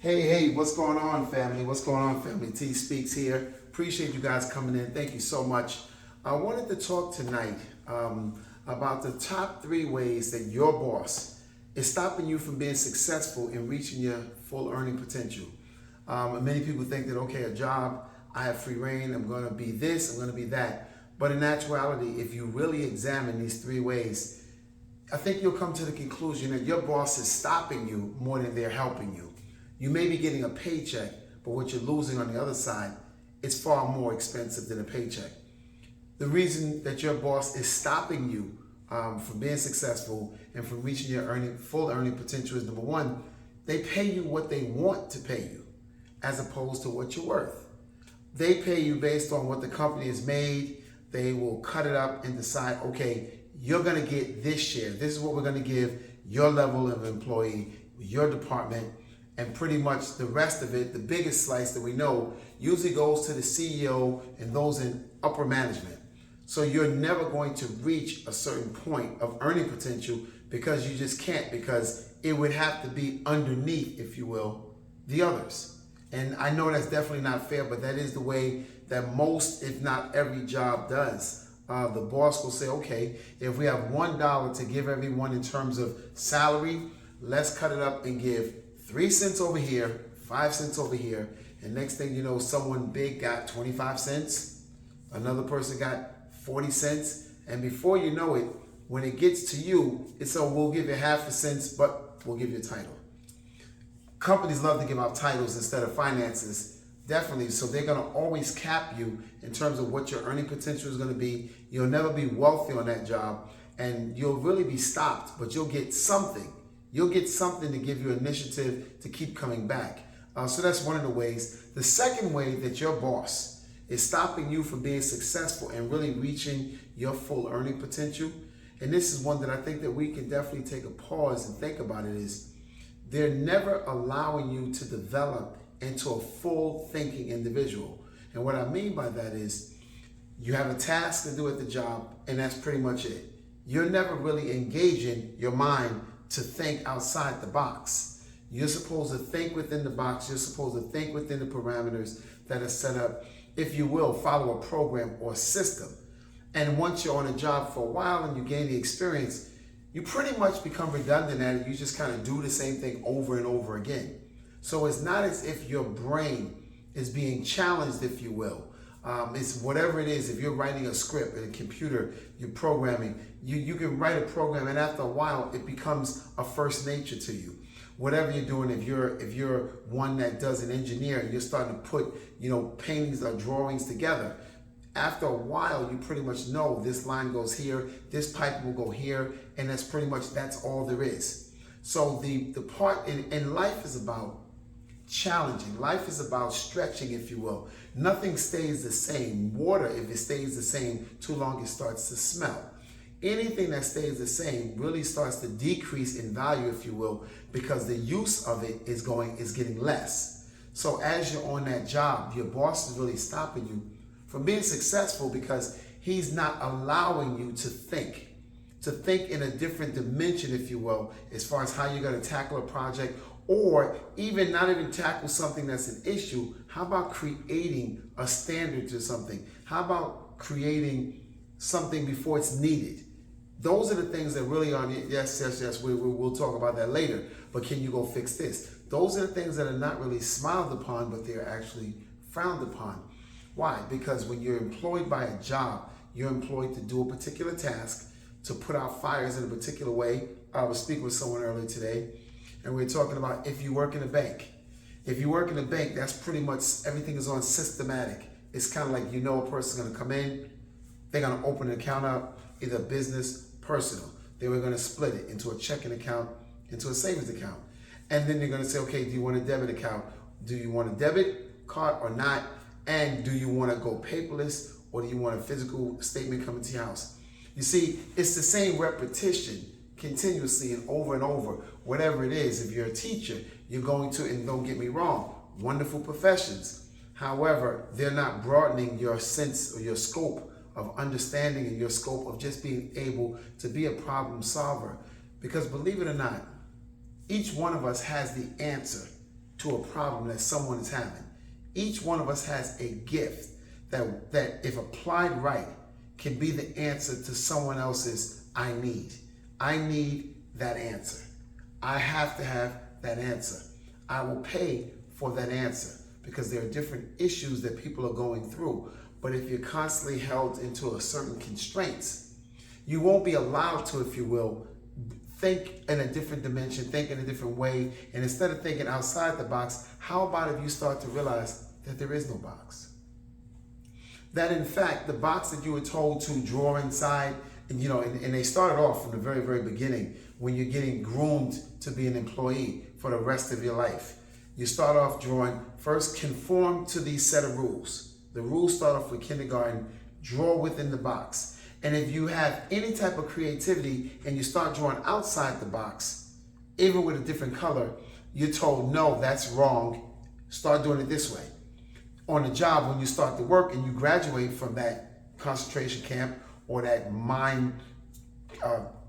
Hey, what's going on, family? What's going on, family? T Speaks here. Appreciate you guys coming in. Thank you so much. I wanted to talk tonight about the top 3 ways that your boss is stopping you from being successful in reaching your full earning potential. Many people think that, okay, a job, I have free reign, I'm going to be this, I'm going to be that. But in actuality, if you really examine these 3 ways, I think you'll come to the conclusion that your boss is stopping you more than they're helping you. You may be getting a paycheck, but what you're losing on the other side is far more expensive than a paycheck. The reason that your boss is stopping you from being successful and from reaching your full earning potential is, number one, they pay you what they want to pay you as opposed to what you're worth. They pay you based on what the company has made. They will cut it up and decide, okay, you're going to get this share. This is what we're going to give your level of employee, your department, and pretty much the rest of it, the biggest slice that we know, usually goes to the CEO and those in upper management. So you're never going to reach a certain point of earning potential because you just can't, because it would have to be underneath, if you will, the others. And I know that's definitely not fair, but that is the way that most, if not every job does. The boss will say, okay, if we have $1 to give everyone in terms of salary, let's cut it up and give 3 cents over here, 5 cents over here, and next thing you know, someone big got 25 cents, another person got 40 cents, and before you know it, when it gets to you, it's we'll give you half a cent, but we'll give you a title. Companies love to give out titles instead of finances, definitely, so they're gonna always cap you in terms of what your earning potential is gonna be. You'll never be wealthy on that job, and you'll really be stopped, but you'll get something. You'll get something to give you initiative to keep coming back. So that's one of the ways. The second way that your boss is stopping you from being successful and really reaching your full earning potential, and this is one that I think that we can definitely take a pause and think about it, is they're never allowing you to develop into a full thinking individual. And what I mean by that is you have a task to do at the job, and that's pretty much it. You're never really engaging your mind to think outside the box. You're supposed to think within the box. You're supposed to think within the parameters that are set up, if you will, follow a program or a system. And once you're on a job for a while and you gain the experience, you pretty much become redundant at it. You just kind of do the same thing over and over again. So it's not as if your brain is being challenged, if you will. It's whatever it is. If you're writing a script in a computer, you're programming, you can write a program, and after a while it becomes a first nature to you. Whatever you're doing, if you're one that does an engineer and you're starting to put paintings or drawings together, after a while you pretty much know this line goes here, this pipe will go here, and that's all there is. So the part in life is about challenging. Life is about stretching, if you will. Nothing stays the same. Water, if it stays the same too long, it starts to smell. Anything that stays the same really starts to decrease in value, if you will, because the use of it is getting less. So as you're on that job, your boss is really stopping you from being successful because he's not allowing you to think in a different dimension, if you will, as far as how you're going to tackle a project, or even not even tackle something that's an issue. How about creating a standard to something? How about creating something before it's needed? Those are the things that really are, yes, we'll talk about that later, but can you go fix this? Those are the things that are not really smiled upon, but they're actually frowned upon. Why? Because when you're employed by a job, you're employed to do a particular task, to put out fires in a particular way. I was speaking with someone earlier today, and we were talking about if you work in a bank. If you work in a bank, that's pretty much everything is on systematic. It's kind of like a person's going to come in, they're going to open an account up, either business, personal. They were going to split it into a checking account, into a savings account. And then they're going to say, okay, do you want a debit account? Do you want a debit card or not? And do you want to go paperless, or do you want a physical statement coming to your house? You see, it's the same repetition continuously and over, whatever it is. If you're a teacher, you're going to, and don't get me wrong, wonderful professions. However, they're not broadening your sense or your scope of understanding and your scope of just being able to be a problem solver. Because believe it or not, each one of us has the answer to a problem that someone is having. Each one of us has a gift that if applied right, can be the answer to someone else's I need. I need that answer. I have to have that answer. I will pay for that answer because there are different issues that people are going through. But if you're constantly held into a certain constraints, you won't be allowed to, if you will, think in a different dimension, think in a different way. And instead of thinking outside the box, how about if you start to realize that there is no box? That in fact, the box that you were told to draw inside, and they started off from the very, very beginning when you're getting groomed to be an employee for the rest of your life. You start off drawing, first conform to these set of rules. The rules start off with kindergarten, draw within the box. And if you have any type of creativity and you start drawing outside the box, even with a different color, you're told, no, that's wrong. Start doing it this way. On the job, when you start to work and you graduate from that concentration camp or that mind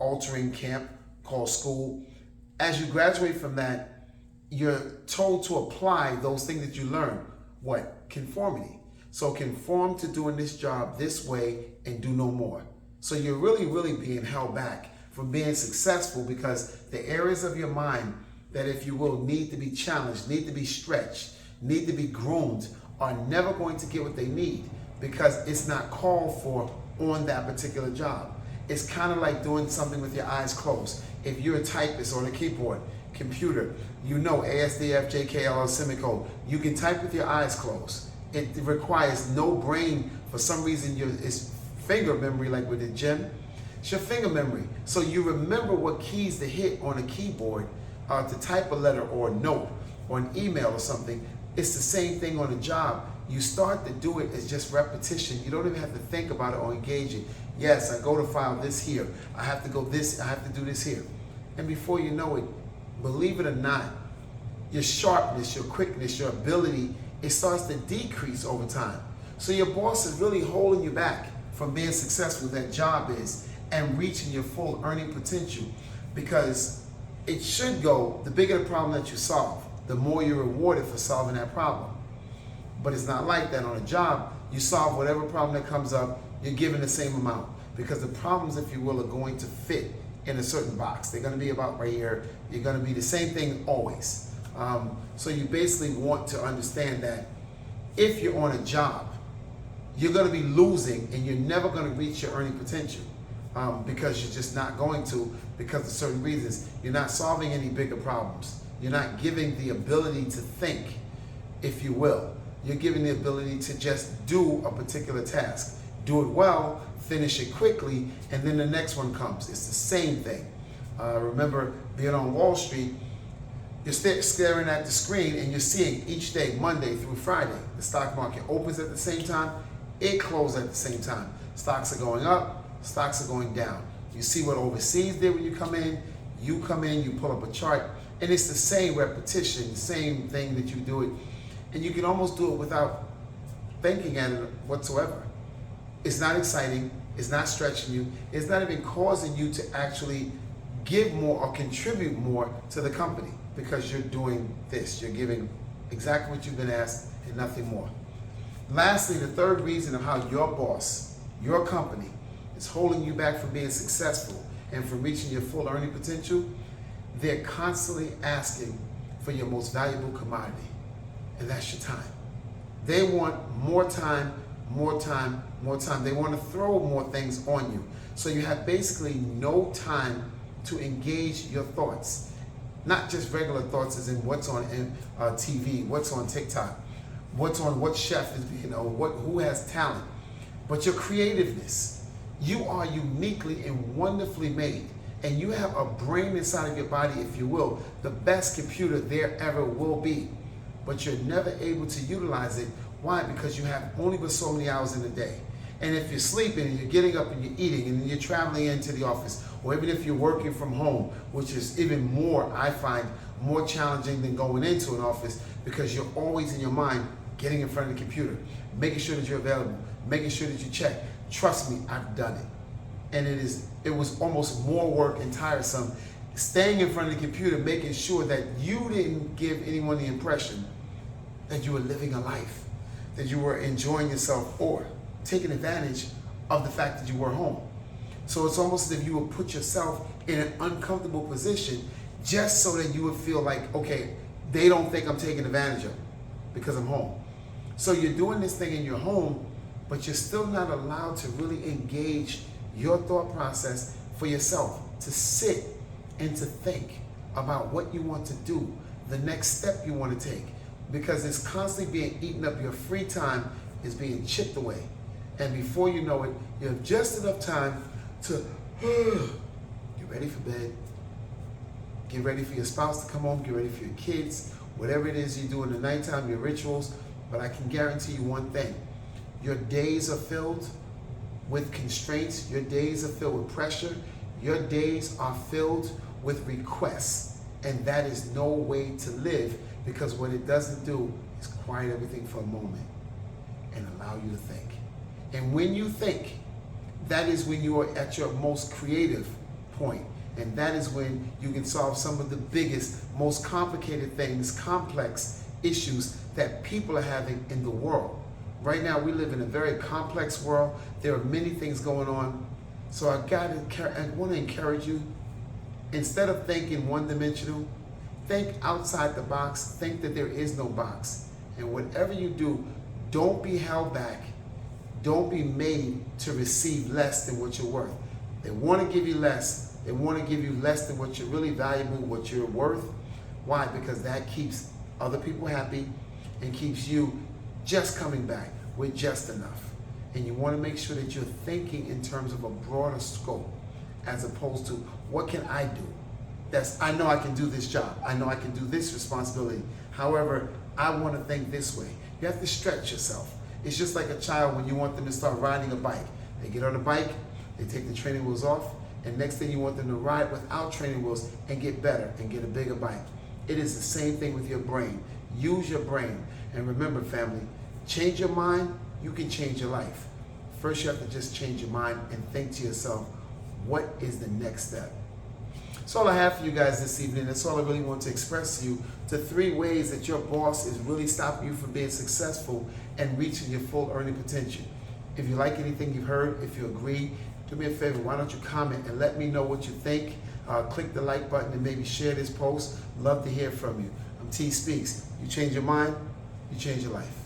altering camp called school, as you graduate from that, you're told to apply those things that you learn. What? Conformity. So conform to doing this job this way and do no more. So you're really, really being held back from being successful because the areas of your mind that, if you will, need to be challenged, need to be stretched, need to be groomed, are never going to get what they need because it's not called for on that particular job. It's kind of like doing something with your eyes closed. If you're a typist on a keyboard, computer, you know ASDF, JKL, semicolon, you can type with your eyes closed. It requires no brain. For some reason, it's finger memory, like with the gym. It's your finger memory. So you remember what keys to hit on a keyboard to type a letter or a note or an email or something. It's the same thing on a job. You start to do it as just repetition. You don't even have to think about it or engage it. Yes, I go to file this here. I have to go this, I have to do this here. And before you know it, believe it or not, your sharpness, your quickness, your ability, it starts to decrease over time. So your boss is really holding you back from being successful, that job is, and reaching your full earning potential, because it should go, the bigger the problem that you solve, the more you're rewarded for solving that problem. But it's not like that on a job. You solve whatever problem that comes up, you're given the same amount, because the problems, if you will, are going to fit in a certain box. They're going to be about right here. You're going to be the same thing always. So you basically want to understand that if you're on a job, you're going to be losing and you're never going to reach your earning potential because you're just not going to, because of certain reasons. You're not solving any bigger problems. You're not giving the ability to think, if you will. You're giving the ability to just do a particular task. Do it well, finish it quickly, and then the next one comes. It's the same thing. Remember being on Wall Street, you're staring at the screen and you're seeing each day, Monday through Friday, the stock market opens at the same time, it closes at the same time. Stocks are going up, stocks are going down. You see what overseas did when you come in, you pull up a chart, and it's the same repetition, the same thing that you do it, and you can almost do it without thinking at it whatsoever. It's not exciting, it's not stretching you, it's not even causing you to actually give more or contribute more to the company, because you're doing this. You're giving exactly what you've been asked and nothing more. Lastly, the third reason of how your boss, your company, is holding you back from being successful and from reaching your full earning potential, they're constantly asking for your most valuable commodity, and that's your time. They want more time, more time, more time. They want to throw more things on you. So you have basically no time to engage your thoughts. Not just regular thoughts as in what's on TV, what's on TikTok, what chef is, who has talent, but your creativeness. You are uniquely and wonderfully made, and you have a brain inside of your body, if you will, the best computer there ever will be, but you're never able to utilize it. Why? Because you have only but so many hours in a day. And if you're sleeping and you're getting up and you're eating and then you're traveling into the office, or even if you're working from home, which is even more, I find, more challenging than going into an office, because you're always in your mind getting in front of the computer, making sure that you're available, making sure that you check. Trust me, I've done it. And it was almost more work and tiresome staying in front of the computer, making sure that you didn't give anyone the impression that you were living a life, that you were enjoying yourself, or taking advantage of the fact that you were home. So it's almost as if you would put yourself in an uncomfortable position just so that you would feel like, okay, they don't think I'm taking advantage of them because I'm home. So you're doing this thing in your home, but you're still not allowed to really engage your thought process for yourself, to sit and to think about what you want to do, the next step you want to take, because it's constantly being eaten up. Your free time is being chipped away. And before you know it, you have just enough time to get ready for bed, get ready for your spouse to come home, get ready for your kids, whatever it is you do in the nighttime, your rituals. But I can guarantee you one thing: your days are filled with constraints, your days are filled with pressure, your days are filled with requests, and that is no way to live, because what it doesn't do is quiet everything for a moment and allow you to think. And when you think, that is when you are at your most creative point, and that is when you can solve some of the biggest, most complicated things, complex issues that people are having in the world. Right now, we live in a very complex world. There are many things going on. So I want to encourage you, instead of thinking one-dimensional, think outside the box. Think that there is no box. And whatever you do, don't be held back. Don't be made to receive less than what you're worth. They want to give you less. They want to give you less than what you're really valuable, what you're worth. Why? Because that keeps other people happy and keeps you just coming back with just enough. And you want to make sure that you're thinking in terms of a broader scope, as opposed to what can I do? I know I can do this job. I know I can do this responsibility. However, I want to think this way. You have to stretch yourself. It's just like a child when you want them to start riding a bike. They get on a bike, they take the training wheels off, and next thing you want them to ride without training wheels and get better and get a bigger bike. It is the same thing with your brain. Use your brain. And remember, family, change your mind, you can change your life. First, you have to just change your mind and think to yourself, what is the next step? That's all I have for you guys this evening. That's all I really want to express to you. The 3 ways that your boss is really stopping you from being successful and reaching your full earning potential. If you like anything you've heard, if you agree, do me a favor, why don't you comment and let me know what you think. Click the like button and maybe share this post. Love to hear from you. I'm T Speaks. You change your mind, you change your life.